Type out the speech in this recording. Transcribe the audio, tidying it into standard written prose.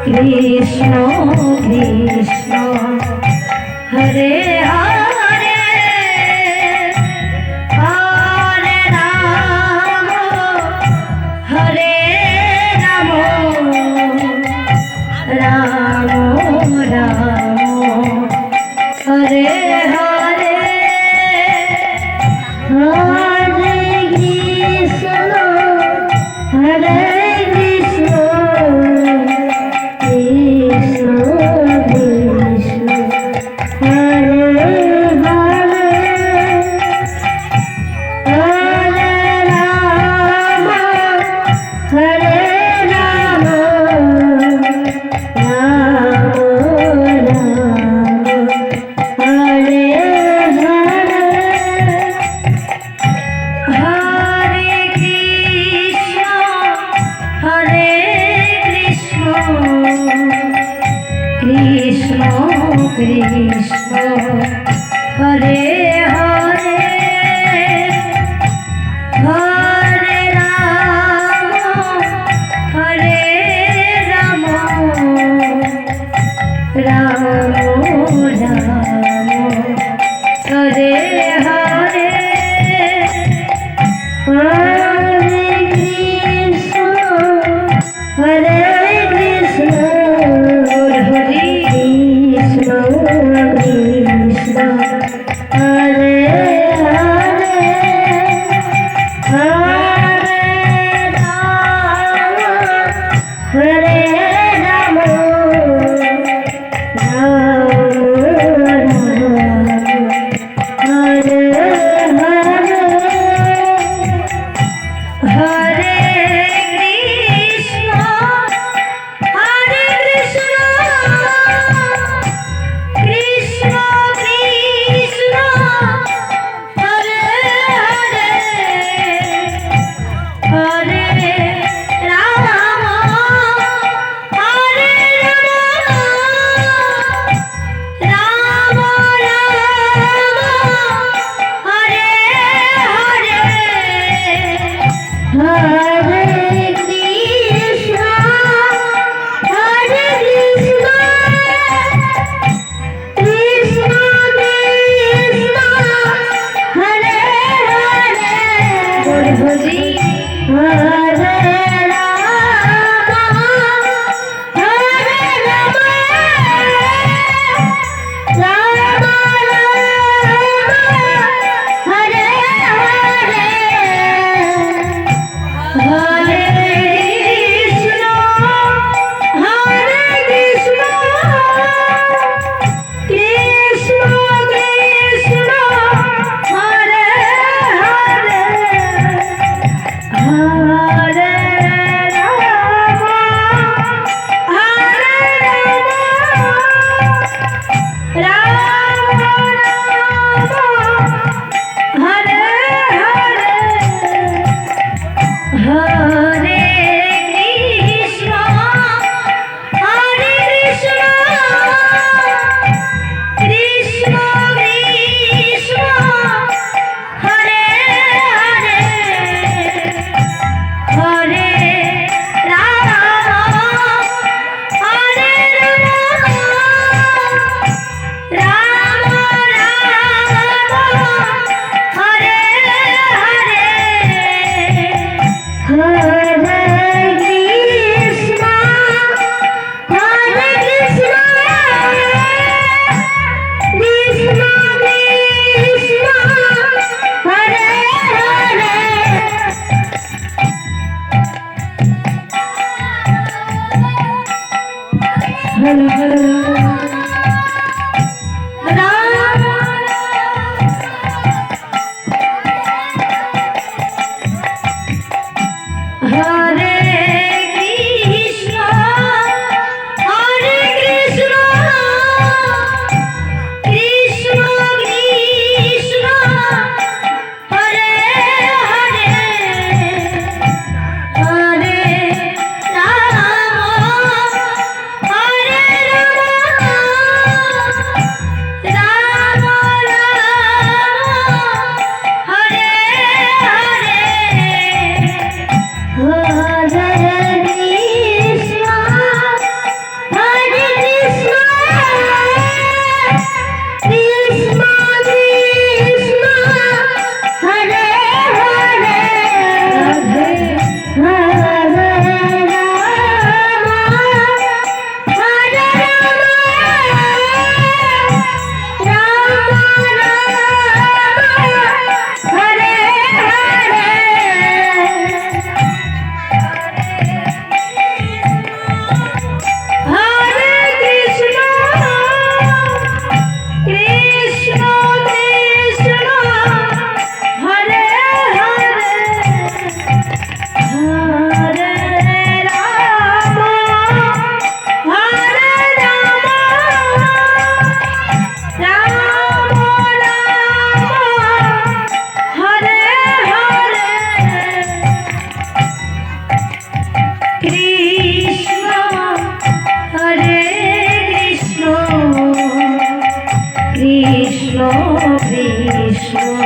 Krishna Krishna Hare Hare Hare Ram Hare Ram Ram Ram Hare Hare Hare Krishna Hare Krishna Krishna Krishna Hare Hare Hare Ram Hare Ram Ram Ram Hare Hare Hare Krishna Hare Krishna Krishna Krishna Hare Hare Hare Ram Hare Ram Ram Ram Hare Hare Hare Krishna Hare Krishna Hare Krishna Krishna Hare Hare Hare Ram Hare Ram Ram Ram Hare Hare Hare Krishna Krishna Krishna Hare Hare Hare Ram Hare Ram Ram Hare Hare Hare Krishna Hare Krishna Krishna Krishna Hare Hare Hare Hare Hare Ram Hare Ram Ram Ram Hare Hare Hare Krishna Hare Krishna Krishna Krishna Hare Hare Hare Krishna